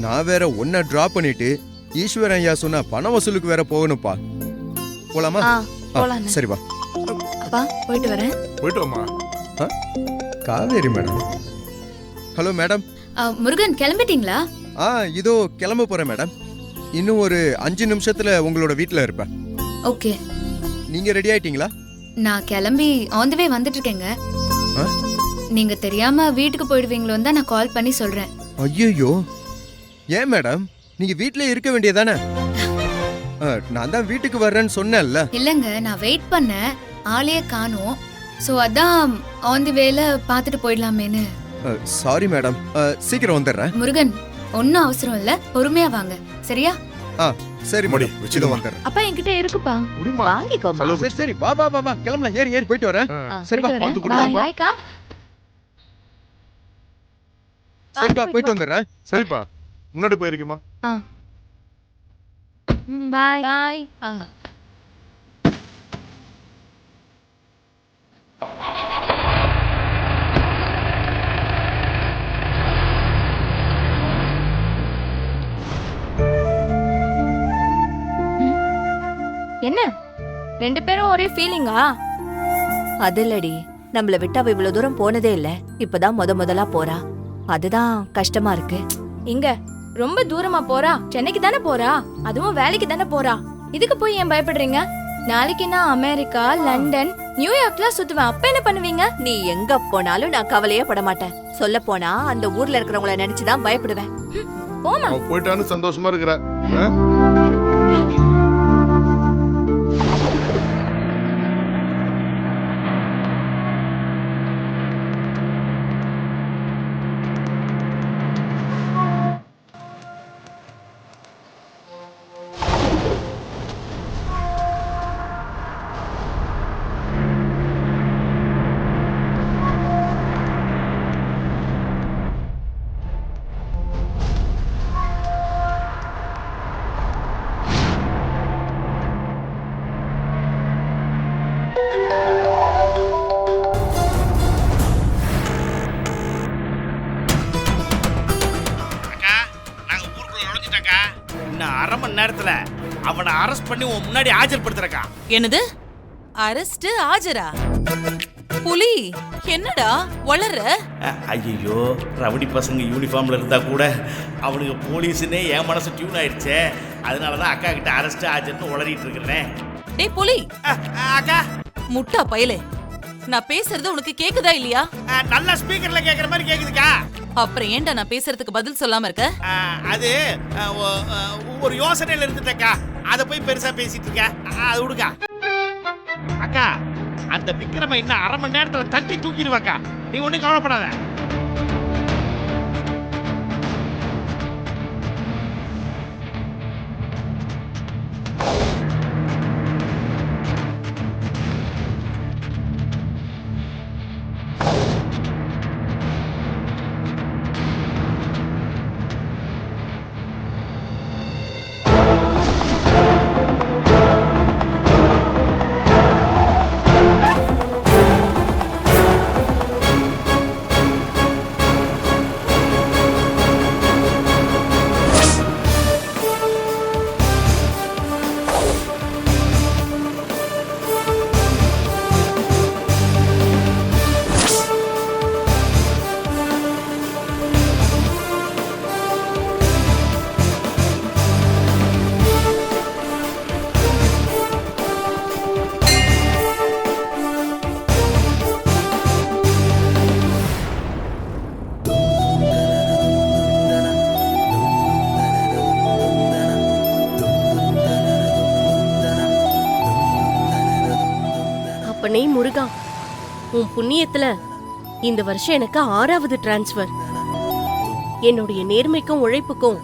நான் வேற ஒன்ன டிராப் பண்ணிட்டு ஈஸ்வரன் ஐயா சொன்ன பண வசூலுக்கு வேற போகணும்ப்பா. போலாமா? போலாம். சரி வா. அப்பா போயிட்டு வரேன். போயிட்டு வாமா. Kaveri madam. Hello madam. Murugan கிளம்பிட்டீங்களா? இதோ கிளம்ப போறேன் மேடம். இன்னும் ஒரு 5 நிமிஷத்துல உங்களோட வீட்ல இருப்பேன். ஓகே. நீங்க ரெடி ஆயிட்டீங்களா? நான் கிளம்பி ஆன் தி வே வந்துட்டு இருக்கேங்க. நீங்க தெரியாம வீட்டுக்கு போயிடுவீங்களோன்னு தான் நான் கால் பண்ணி சொல்றேன். ஐயோ, ஏன் மேடம்? நீங்க வீட்லயே இருக்க வேண்டியதானே? நான் தான் வீட்டுக்கு வர்றேன்னு சொன்னேன்ல. இல்லங்க, நான் வெயிட் பண்ணேன், ஆளையே காணோம். சோ அதான் ஆன் தி வேல பாத்துட்டு போயிடலாமேன்னு. சாரி மேடம், சீக்கிரம் வந்துடுறேன். முருகன், ஒன்னும் அவசரம் இல்ல, பொறுமையா வாங்க, சரியா? சரி முடி, மேடம், வச்சுட்டு வந்துடுறேன். அப்பா என்கிட்ட இருக்குப்பா, வாங்கிக்கோமா. சரி வா வா வா, கிளம்பலாம். ஏறி போயிட்டு வரேன். சரி வா, பாய்க்கா. சரிப்பா, போயிட்டு வந்துடுறேன். சரிப்பா, முன்னாடி போயிருக்குமா? பாய் பாய். என்ன 2 பேரும் ஒரே ஃபீலிங்கா? அதில்லடி, நம்மள விட்டு அவ இவ்வளவு தூரம் போனதே இல்ல. இப்பதான் முதலா போறா. அதுதான் கஷ்டமா இருக்கு. இங்க ரொம்ப தூரமா போறா? சென்னைக்கு தானே போறா, அதுவும் வேலைக்கு தானே போறா. இதுக்கு போய் ஏன் பயப்படுறீங்க? நாளைக்கு நான் அமெரிக்கா, லண்டன், நியூயார்க்ல சுத்துவேன். அப்ப என்ன பண்ணுவீங்க? நீ எங்க போனாலும் நான் கவலையே பட மாட்டேன். சொல்ல போனா அந்த ஊர்ல இருக்கிறவங்கள நினைச்சுதான் பயப்படுவேன். போமா. போயிட்டான்னு சந்தோஷமா இருக்கிற. அரை மணி நேரத்துல அவனை அரெஸ்ட் பண்ணி உன் முன்னாடி ஆஜர்படுத்துறக்கா. என்னது? அரெஸ்ட் ஆஜரா? புலி என்னடா வளர்ற? ஐயோ, ரவுடி பசங்க யூனிஃபார்ம்ல இருந்தா கூட அவனுக்கு போலீஸ்னே என் மனசு டியூன் ஆயிடுச்சே. அதனாலதான் அக்கா கிட்ட அரெஸ்ட் ஆஜர்னு உளறிட்டு இருக்கிறேன். டேய் புலி, அக்கா முட்டா பயலே, நான் பேசுறது உனக்கு கேக்குதா இல்லையா? நல்ல ஸ்பீக்கர்ல கேக்குற மாதிரி கேக்குதுக்கா. அப்புறம் ஏன்டா நான் பேசுறதுக்கு பதில் சொல்லாம இருக்க? அது ஒரு யோசனையில இருந்துட்டக்கா, அத போய் பெருசா பேசிட்டு இருக்க. அது விடுக்கா. அக்கா, அந்த விக்ரம இன்னும் அரை மணி நேரத்துல தட்டி தூக்கிடுவாக்கா. நீ ஒண்ணும் கவலைப்படாத. அப்பனே முருகா, உன் புண்ணியத்துல இந்த வருஷம் எனக்கு 6வது டிரான்ஸ்ஃபர். என்னுடைய நேர்மைக்கும் உழைப்புக்கும்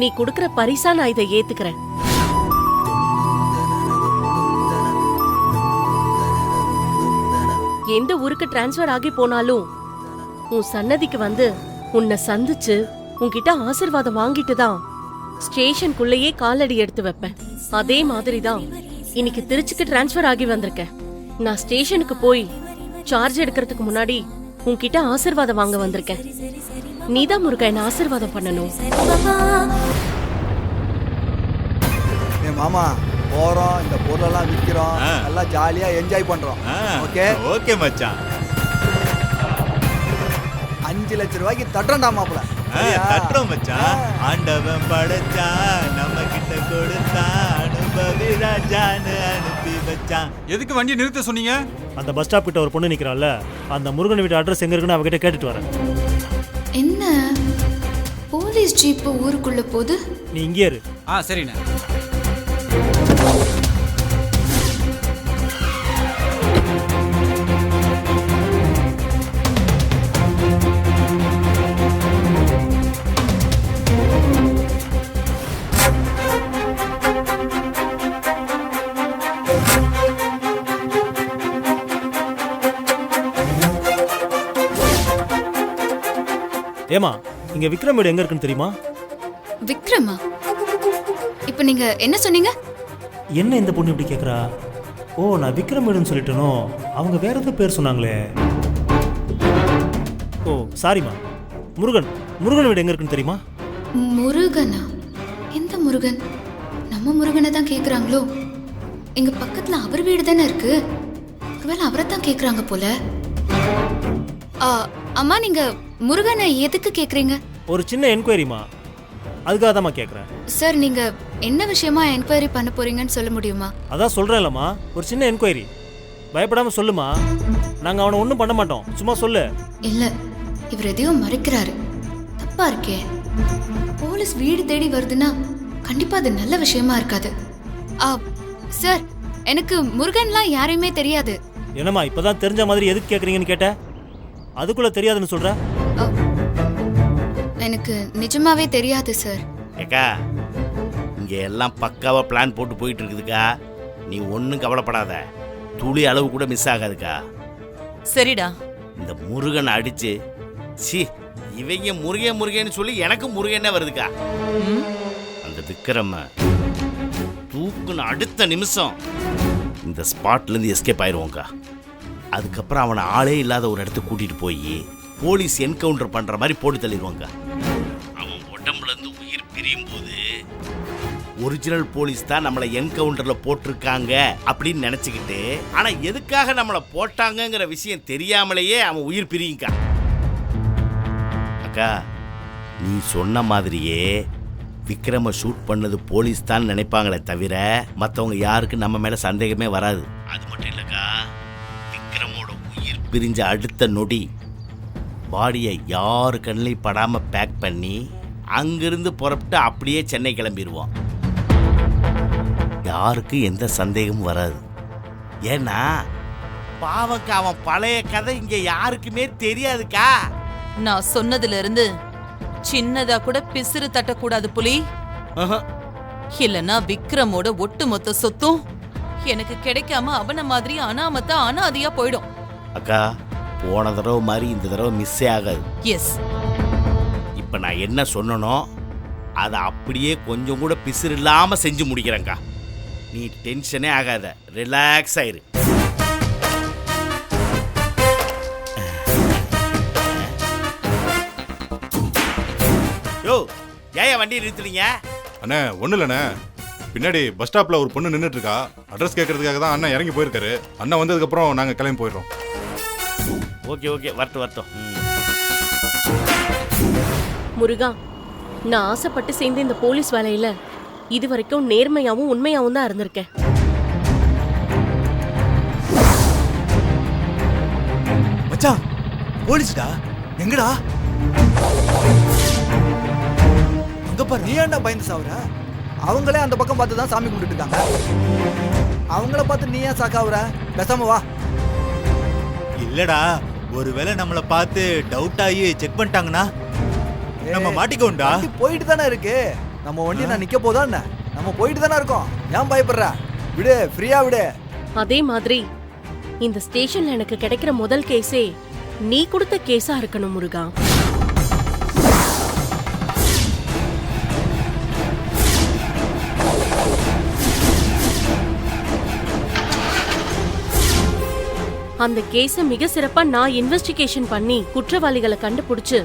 நீ கொடுக்கிற பரிசா நான் இதை ஏத்துக்கிறேன். எந்த ஊருக்கு டிரான்ஸ்ஃபர் ஆகி போனாலும் உன் சன்னதிக்கு வந்து உன்னை சந்திச்சு உன்கிட்ட ஆசீர்வாதம் வாங்கிட்டு தான் ஸ்டேஷனுக்குள்ளேயே காலடி எடுத்து வைப்பேன். அதே மாதிரிதான் இன்னைக்கு திருச்சிக்கு டிரான்ஸ்ஃபர் ஆகி வந்திருக்கேன். நான் ஸ்டேஷனுக்கு போய் சார்ஜ் எடுக்கிறதுக்கு முன்னாடி உன்கிட்ட ஆசீர்வாதம் வாங்க வந்திருக்கேன். நீதான் முருகா என்ன ஆசீர்வாதம் பண்ணணும். என் மாமா போறோம், இந்த பொருளெல்லாம் விற்கிறோம், நல்லா ஜாலியா என்ஜாய் பண்றோம். ஓகே ஓகே மச்சான். 5 லட்சம் ரூபாய்க்கு தட்டுறோம்டா மாப்பிள. தட்டுறோம் மச்சான். ஆண்டவன் படைச்சா நம்ம கிட்ட கொடுத்தா அனுபவி ராஜான்னு அனுப்பி வச்சான். எதுக்கு வண்டியை நிறுத்த சொன்னீங்க? அந்த பஸ் ஸ்டாப் கிட்ட ஒரு பொண்ணு நிக்கிறாள்ல, அந்த முருகன் வீட்டு அட்ரஸ் எங்க இருக்குன்னு அவகிட்ட கேட்டுட்டு வரேன். என்ன போலீஸ் ஜீப் ஊருக்குள்ள போகுது? நீ இங்கே இரு. சரிண்ணே. ஏமா, இங்க விக்ரம் வீடு எங்க இருக்குன்னு தெரியுமா? விக்ரமா? இப்போ நீங்க என்ன சொன்னீங்க? என்ன இந்த பொண்ணு இப்படி கேக்குறா? ஓ, நான் விக்ரம் வீடுன்னு சொல்லிட்டேனோ. அவங்க வேற எந்த பேர் சொன்னாங்களே. ஓ சாரிமா. முருகன் வீடு எங்க இருக்குன்னு தெரியுமா? முருகனா? எந்த முருகன்? நம்ம முருகனை தான் கேக்குறாங்களோ? எங்க பக்கத்துல அவர் வீடு தானே இருக்கு. ஒருவேளை அவரை தான் கேக்குறாங்க போல. அம்மா, நீங்க முருகனை எதுக்கு கேக்குறீங்க? ஒரு சின்ன என்கொயரிமா, அதுக்காக தான் கேக்குறேன். சார், நீங்க என்ன விஷயமா என்கொயரி பண்ண போறீங்கன்னு சொல்ல முடியுமா? அதான் சொல்றேன்லம்மா, ஒரு சின்ன என்கொயரி. பயப்படாம சொல்லுமா, நாங்க அவனை ஒன்றும் பண்ண மாட்டோம், சும்மா சொல்லு. இல்ல, இவர் எதையும் மறைக்கிறாரு. தப்பா இருக்கே. போலீஸ் வீடு தேடி வருதுன்னா கண்டிப்பா அது நல்ல விஷயமா இருக்காது. சார், எனக்கு முருகன்லாம் யாரையுமே தெரியாது. என்னம்மா இப்பதான் தெரிஞ்ச மாதிரி எதுக்கு கேக்குறீங்கன்னு கேட்ட, அதுக்குள்ள தெரியாதுன்னு சொல்ற? எனக்கு நிஜமாவே தெரியாது சார். ஏக்கா, இங்க எல்லாம் பக்காவா பிளான் போட்டு போயிட்டு இருக்குதுக்கா. நீ ஒன்றும் கவலைப்படாத, துளி அளவு கூட மிஸ் ஆகாதுக்கா. சரிடா. இந்த முருகனை அடிச்சு இவங்க முருகன்னு சொல்லி எனக்கு முருகனே வருதுக்கா. அந்த விக்ரம தூக்குன அடுத்த நிமிஷம் இந்த ஸ்பாட்ல இருந்து எஸ்கேப் ஆயிடுவோம்க்கா. அதுக்கப்புறம் அவனை ஆளே இல்லாத ஒரு இடத்துக்கு கூட்டிட்டு போய் போலீஸ் என்கவுண்டர் பண்ற மாதிரி போட்டு தள்ளிடுவாங்க. அவன் உடம்புல இருந்து உயிர் பிரியும் போது ஒரிஜினல் போலீஸ் தான் நம்மளை என்கவுண்டர்ல போட்டிருக்காங்க அப்படின்னு நினைச்சுக்கிட்டு, ஆனா எதுக்காக நம்மளை போட்டாங்கங்கிற விஷயம் தெரியாமலேயே அவன் உயிர் பிரியுங்கா. அக்கா, நீ சொன்ன மாதிரியே விக்ரம ஷூட் பண்ணது போலீஸ் தான் நினைப்பாங்களே தவிர மற்றவங்க யாருக்கு நம்ம மேல சந்தேகமே வராது. அது மட்டும் இல்லக்கா, விக்ரமோட உயிர் பிரிஞ்ச அடுத்த நொடி பாடியை யாரு கண்ணிலையும் படாம பேக் பண்ணி அங்கிருந்து புறப்பட்டு அப்படியே சென்னை கிளம்பிடுவோம். யாருக்கு எந்த சந்தேகமும் வராது. ஏன்னா பாவக்கா, அவன் பழைய கதை இங்க யாருக்குமே தெரியாதுக்கா. நான் சொன்னதுல இருந்து சின்னதா கூட பிசிறு தட்டக்கூடாது புலி. இல்லனா விக்ரமோட ஒட்டுமொத்த சொத்தும் எனக்கு கிடைக்காம அவன மாதிரி அனாமத்தா அனாதையா போயிடும். அக்கா, போன தடவை மாதிரி இந்த தடவை மிஸ்ஸே ஆகாது. எஸ். இப்ப நான் என்ன சொன்னனோ அதை அப்படியே கொஞ்சம் கூட பிசிறு இல்லாம செஞ்சு முடிக்கிறேங்க்கா. நீ டென்ஷனே ஆகாத, ரிலாக்ஸ் ஆயிரு. யோ, ஏன் வண்டியை நிறுத்துறீங்க? அண்ணே ஒன்றும் இல்லைண்ணே, பின்னாடி பஸ் ஸ்டாப்ல ஒரு பொண்ணு நின்றுட்டு இருக்கா. அட்ரஸ் கேட்கறதுக்காக தான் அண்ணன் இறங்கி போயிருக்காரு. அண்ணன் வந்ததுக்கப்புறம் நாங்கள் கிளம்பி போயிடுறோம். ஓகே, வரட்டும். முருகா, நான் ஆசைப்பட்டு சேர்ந்த இந்த போலீஸ் வேலையில இது வரைக்கும் நேர்மையாவும் உண்மையாவும் தான் இருந்திருக்கேன். மச்சான், போலீஸ்டா. எங்கடா? அங்க பாரு. நீ ஏன்டா பயந்து சாவுற? அவங்களே அந்த பக்கம் பார்த்து தான் சாமி கும்பிட்டு இருக்காங்க. அவங்கள பார்த்து நீ ஏன் சாக்காவுற? பேசாம வா. இல்லடா, ஒருவேளை நம்மளை பார்த்து டவுட் ஆகி செக் பண்ணிட்டாங்கன்னா நம்ம மாட்டிக்கோண்டா. போயிட்டு தானே இருக்கு நம்ம வண்டி. நான் நிக்க போதா என்ன? நம்ம போயிட்டு தானே இருக்கோம். ஏன் பயப்படுற? விடு, ஃப்ரீயா விடு. அதே மாதிரி இந்த ஸ்டேஷன்ல எனக்கு கிடைக்கிற முதல் கேஸே நீ கொடுத்த கேஸா இருக்கணும் முருகா. அந்த கேஸ மிக சிறப்பா நான் இன்வெஸ்டிகேஷன் பண்ணி குற்றவாளிகளை கண்டுபிடிச்சு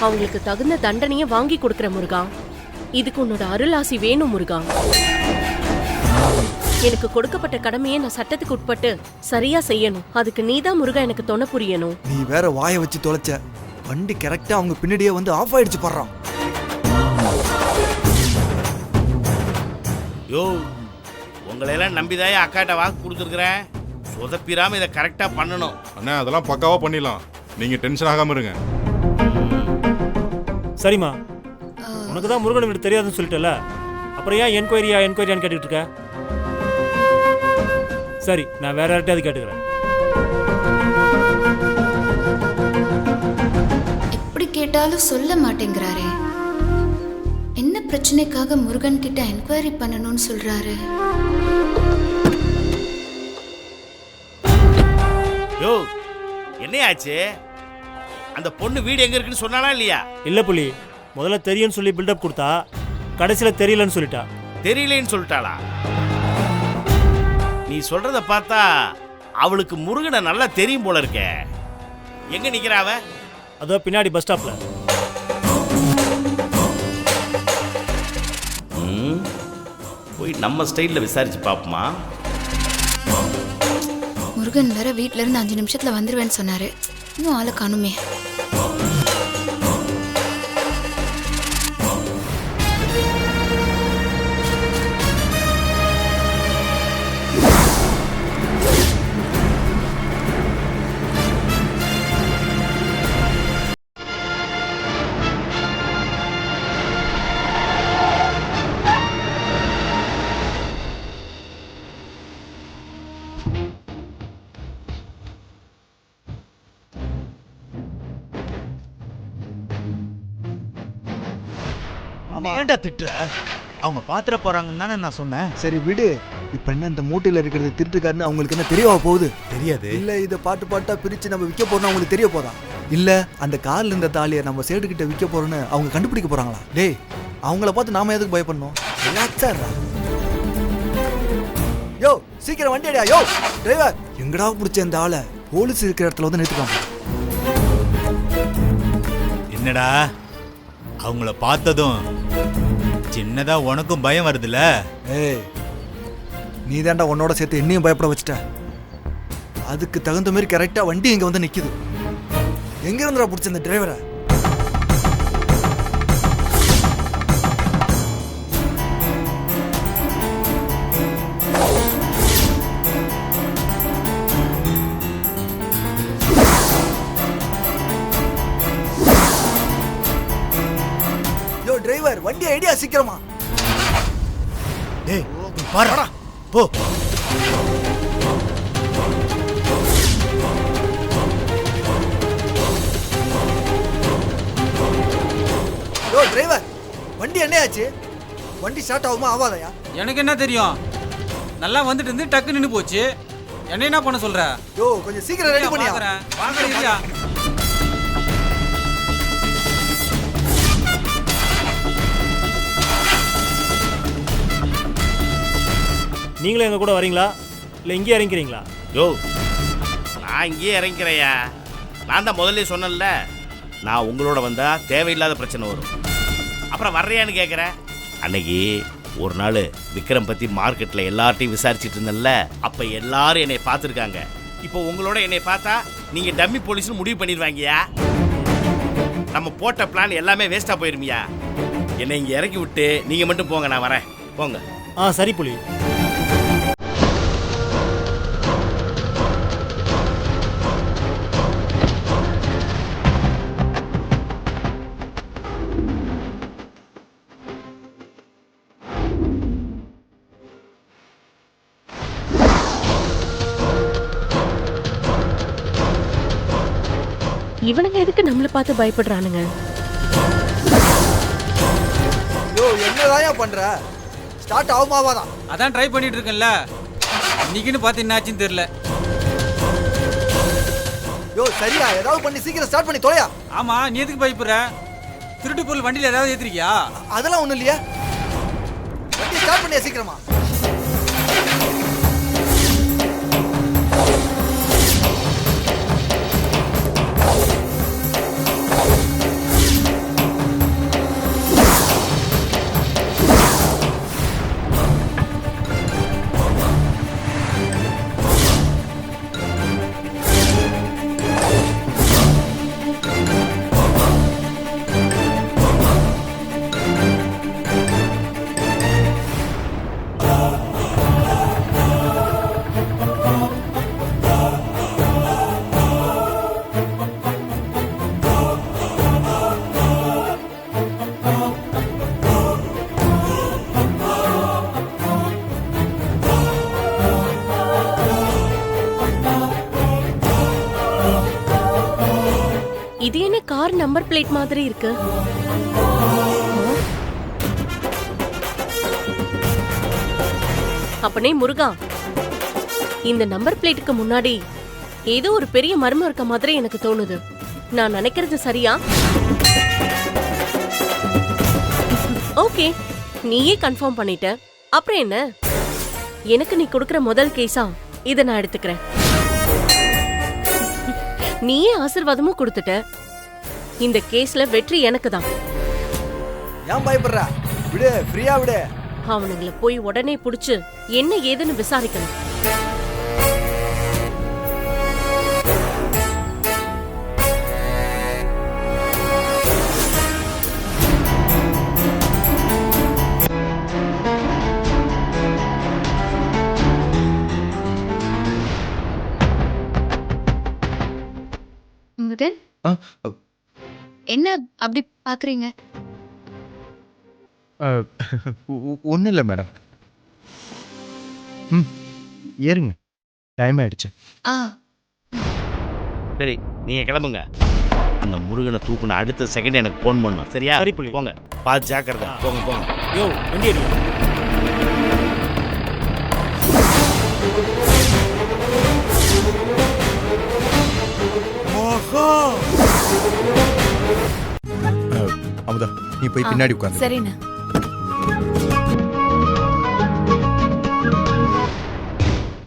அவங்களுக்கு தகுந்த தண்டனையை வாங்கி கொடுக்கிற முருகா. இதுக்கு உன்னோட அருளாசி வேணும் முருகா. எனக்கு கொடுக்கப்பட்ட கடமையை நான் சட்டத்துக்கு உட்பட்டு சரியா செய்யணும். அதுக்கு நீதான் முருகா எனக்கு துணை புரியணும். நீ வேற வாயை வச்சு தொலைச்ச. வண்டி கரெக்டா அவங்க பின்னாடியே வந்து ஆஃப் ஆயிடுச்சு படுறான். யோ, உங்களையெல்லாம் நம்பிதாயே அக்காட்ட வாக்கு கொடுத்துருக்குறேன். சொதப்பிராம இதை கரெக்டா பண்ணணும். அண்ணா அதெல்லாம் பக்காவா பண்ணிடலாம், நீங்க டென்ஷன் ஆகாம இருங்க. சரிம்மா, உனக்கு தான் முருகன் வீடு தெரியாதுன்னு சொல்லிட்டல, அப்புறம் ஏன் என்கொயரியான்னு கேட்டுக்கிட்டு இருக்க? சரி, நான் வேற யார்கிட்டயாவது கேட்டுக்கிறேன். எப்படி கேட்டாலும் சொல்ல மாட்டேங்கிறாரே. என்ன பிரச்சனைக்காக முருகன் கிட்ட என்கொயரி பண்ணணும்னு சொல்றாரு? யோ, என்னையாச்சு? அந்த பொண்ணு வீடு எங்க இருக்குன்னு சொன்னானா இல்லையா? இல்ல புலி, முதல்ல தெரியும்னு சொல்லி பில்டப் கொடுத்தா, கடைசியில தெரியலன்னு சொல்லிட்டா. தெரியலன்னு சொல்லிட்டாளா? நீ சொல்றத பார்த்தா அவளுக்கு முருகனை நல்லா தெரியும் போல இருக்க. எங்க நிக்கிறா அவ? அதோ பின்னாடி பஸ் ஸ்டாப்ல. போய் நம்ம ஸ்டைல்ல விசாரிச்சு பாப்போமா? முருகன் வேற வீட்ல இருந்து 5 நிமிஷத்துல வந்துருவேன்னு சொன்னாரு. இன்னும் ஆளை காணுமே. ஏன்டா திட்டுற? அவங்க பாத்திர போறாங்கன்னு தானே நான் சொன்னேன். சரி விடு. இப்ப என்ன இந்த மூட்டையில இருக்கிறது திருட்டுக்காருன்னு அவங்களுக்கு என்ன தெரியவா போகுது? தெரியாது. இல்ல இதை பாட்டா பிரிச்சு நம்ம விற்க போறோம் அவங்களுக்கு தெரிய போதா? இல்ல அந்த கார்ல இருந்த தாலியை நம்ம சேடு கிட்ட விற்க போறோம்னு அவங்க கண்டுபிடிக்க போறாங்களா? டேய், அவங்கள பார்த்து நாம எதுக்கு பயப்படணும்? ரிலாக்ஸா இருடா. யோ, சீக்கிரம் வண்டி அடியா. யோ டிரைவர், எங்கடா பிடிச்ச இந்த ஆளை? போலீஸ் இருக்கிற இடத்துல வந்து நிறுத்திக்காம. என்னடா அவங்கள பார்த்ததும் சின்னதா உனக்கும் பயம் வருதுல்ல? ஏய், நீ தாண்டா உன்னோட சேர்த்து என்னையும் பயப்பட வச்சுட்ட. அதுக்கு தகுந்த மாதிரி கரெக்டா வண்டி இங்க வந்து நிக்குது. எங்க இருந்துடா பிடிச்ச இந்த டிரைவரை? யோ டிரைவர், வண்டி ஐடியா சீக்கிரமா. டேய் பாருடா, போ. யோ டிரைவர், வண்டி என்னையாச்சு? வண்டி ஸ்டார்ட் ஆகுமா ஆகாதயா? எனக்கு என்ன தெரியும்? நல்லா வந்துட்டு இருந்து டக்கு நின்னு போச்சு. என்ன என்ன பண்ண சொல்ற? யோ கொஞ்சம் சீக்கிரம் ரெடி பண்ணியா. வாங்கறியா? நீங்களும் எங்க கூட வரீங்களா இல்ல இங்கே இறங்கிறீங்களா? யோ, நான் இங்கேயே இறங்கிறேயா. நான் தான் முதல்ல சொன்னேன்ல, நான் உங்களோட வந்தா தேவையில்லாத பிரச்சனை வரும். அப்புறம் வர்றியான்னு கேட்குறேன். அன்னைக்கு ஒரு நாள் விக்ரம் பற்றி மார்க்கெட்டில் எல்லார்ட்டையும் விசாரிச்சுட்டு இருந்தேன்ல, அப்போ எல்லாரும் என்னை பார்த்துருக்காங்க. இப்போ உங்களோட என்னை பார்த்தா நீங்கள் டம்மி போலீஸ்னு முடிவு பண்ணிடுவாங்கயா. நம்ம போட்ட பிளான் எல்லாமே வேஸ்ட்டாக போயிருமியா. என்னை இங்கே இறக்கி விட்டு நீங்கள் மட்டும் போங்க, நான் வரேன். போங்க. சரி புலி. இவனுங்க எதுக்கு நம்மள பார்த்து பயப்படுறானுங்க? யோ என்னதாயா பண்ற? ஸ்டார்ட் ஆகுமாவாதான்? அதான் ட்ரை பண்ணிட்டு இருக்கேன்ல. இன்னைக்குன்னு பார்த்து என்னாச்சுன்னு தெரியல. யோ சரியா, ஏதாவது பண்ணி சீக்கிரம் ஸ்டார்ட் பண்ணி தொலையா. ஆமா, நீ எதுக்கு பயப்படுற? திருட்டு பொருள் வண்டியில ஏதாவது ஏத்திருக்கியா? அதெல்லாம் ஒண்ணும் இல்லையா. வண்டி ஸ்டார்ட் பண்ணியா சீக்கிரமா. நம்பர் பிளேட் மாதிரி இருக்கு. அப்பனே முருகா, இந்த நம்பர் பிளேட்டுக்கு முன்னாடி ஏதோ ஒரு பெரிய மர்மம் இருக்க மாதிரி எனக்கு தோணுது. நான் நினைக்கிறது சரியா? ஓகே, நீயே கன்ஃபார்ம் பண்ணிட்ட. அப்புறம் என்ன, எனக்கு நீ கொடுக்கிற முதல் கேஸா இதை நான் எடுத்துக்கிறேன். நீயே ஆசீர்வாதமும் கொடுத்துட்ட. இந்த கேஸ்ல வெற்றி எனக்கு தான். ஏன் பயப்படுற? விடு, ஃப்ரீயா விடு. அவனுங்களை போய் உடனே புடிச்சு என்ன ஏதுன்னு விசாரிக்கணும். முருகன், என்ன அப்படி பாக்குறீங்க? ஒன்றும் இல்லை மேடம். ம், ஏறுங்க, டைம் ஆயிடுச்சு. சரி, நீங்க கிளம்புங்க. அந்த முருகனை தூக்குன அடுத்த செகண்ட் எனக்கு ஃபோன் பண்ணும். சரியா? சரி புலி. போங்க, பார்த்து ஜாக்கிரதை. போங்க போங்க. யோ, வண்டி எடு. அமுதா, நீ போய் பின்னாடி உட்காந்து. சரிண்ணா.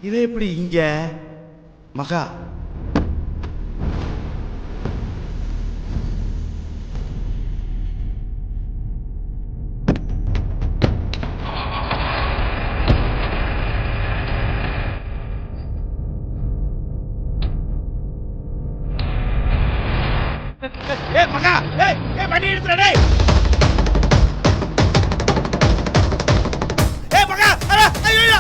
இவன் எப்படி இங்க? மகா, மகா, வண்டி எடுத்துற டேய். மகா, ஐயோ,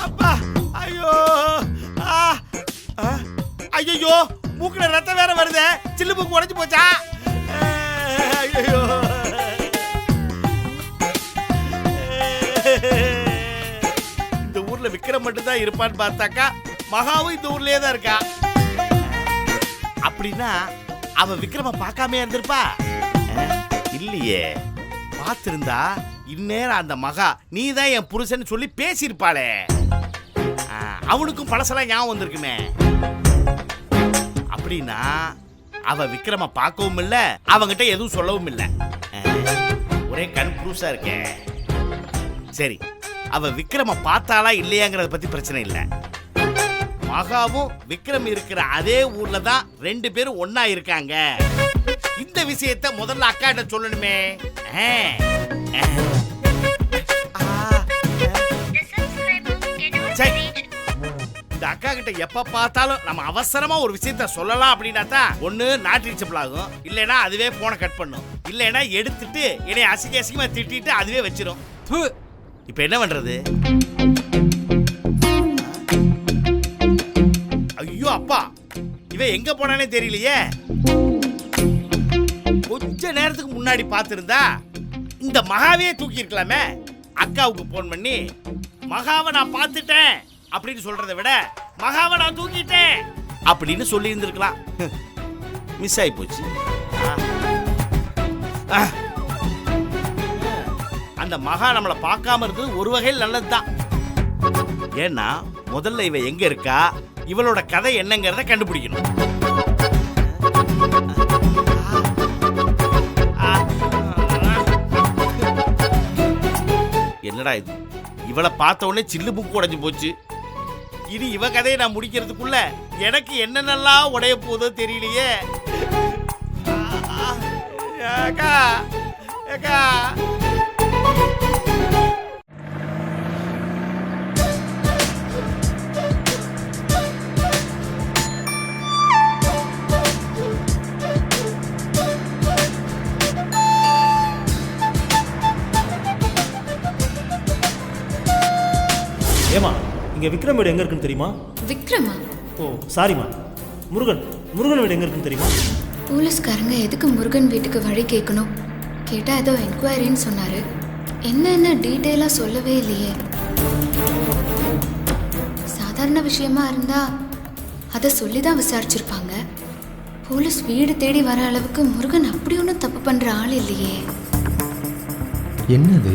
அப்பா, ஐயோ, ஐயோ, மூக்குல ரத்தம் வேற வருது. சில்லு மூக்கு உடைஞ்சு போச்சா? ஐயோ, இந்த ஊர்ல விக்ரம் மட்டும் தான் இருப்பான்னு பார்த்தாக்கா மகாவும் இந்த ஊர்லயே தான் இருக்கா. அப்படின்னா அவ விக்ரம பார்க்காம இருந்திருப்பா? இல்லையே, பார்த்திருந்தா இந்நேரம் அந்த மகா நீ தான் என் புருஷன் சொல்லி பேசியிருப்பாளே. அவனுக்கும் பழசெல்லாம் ஞாபகம் வந்திருக்குமே. அப்படின்னா அவ விக்ரம பார்க்கவும் இல்ல, அவங்கிட்ட எதுவும் சொல்லவும் இல்ல. ஒரே கன்ஃபியூஸா இருக்கேன். சரி, அவ விக்ரம பார்த்தாளா இல்லையாங்கிறத பத்தி பிரச்சனை இல்லை. மகாவும் விக்ரம் இருக்கிற அதே ஊர்ல தான் ரெண்டு பேரும் ஒன்னா இருக்காங்க. இந்த விஷயத்தை முதல்ல அக்கா கிட்ட சொல்லணுமே. இந்த அக்கா கிட்ட எப்ப பார்த்தாலும் நம்ம அவசரமா ஒரு விஷயத்த சொல்லலாம் அப்படின்னா தான் ஒண்ணு நாட் ரீச்சபிள் ஆகும், இல்லைன்னா அதுவே போனை கட் பண்ணும், இல்லைன்னா எடுத்துட்டு என்னை அசிங்க அசிங்கமா திட்டிட்டு அதுவே வச்சிரும். இப்ப என்ன பண்றது? ஐயோ அப்பா, இவன் எங்க போனானே தெரியலையே. கொஞ்ச நேரத்துக்கு முன்னாடி பார்த்திருந்தா இந்த மகாவே தூக்கி இருக்கலாமே. அக்காவுக்கு போன் பண்ணி மகாவை நான் பார்த்துட்டேன் அப்படின்னு சொல்றதை விட மகாவை நான் தூக்கிட்டேன் அப்படின்னு சொல்லி இருந்திருக்கலாம். மிஸ் ஆகி போச்சு. அந்த மகா நம்மளை பார்க்காம இருந்தது ஒரு வகையில் நல்லதுதான். ஏன்னா முதல்ல இவ எங்க இருக்கா, இவளோட கதை என்னங்கிறத கண்டுபிடிக்கணும். என்னடா இது, இவளை பார்த்த உடனே சில்லு புக்கு உடைஞ்சு போச்சு. இனி இவ கதையை நான் முடிக்கிறதுக்குள்ள எனக்கு என்னென்னலாம் உடைய போதோ தெரியலையே. அக்கா, அக்கா, ஏமா, இங்க விக்ரம் வீடு எங்க இருக்குன்னு தெரியுமா? விக்ரமா? ஓ சாரிமா, முருகன் வீடு எங்க இருக்குன்னு தெரியுமா? போலீஸ்காரங்க எதுக்கு முருகன் வீட்டுக்கு வழி கேட்கணும்? கேட்டா ஏதோ என்கொயரின்னு சொன்னாரு. என்ன டீட்டெயிலா சொல்லவே இல்லையே. சாதாரண விஷயமா இருந்தா அதை சொல்லி தான் விசாரிச்சிருப்பாங்க. போலீஸ் வீடு தேடி வர அளவுக்கு முருகன் அப்படி ஒன்றும் தப்பு பண்ற ஆள் இல்லையே. என்னது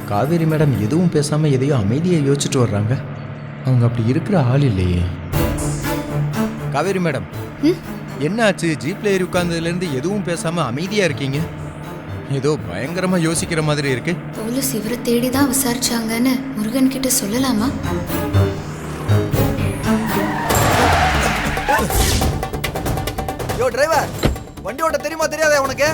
காவேரி மேடம் எதுவும் பேசாம எதையோ அமைதியாக யோசிச்சுட்டு வர்றாங்க. அவங்க அப்படி இருக்கிற ஆள் இல்லையே. காவேரி மேடம் என்ன ஆச்சு? ஜீப்ல ஏறி உட்கார்ந்ததுலேருந்து எதுவும் பேசாம அமைதியா இருக்கீங்க. ஏதோ பயங்கரமா யோசிக்கிற மாதிரி இருக்கு. போலீஸ் இவரை தேடி தான் விசாரிச்சாங்கன்னு முருகன் கிட்ட சொல்லலாமா? யோ டிரைவர், வண்டி ஓட்ட தெரியுமா தெரியாதா உனக்கு?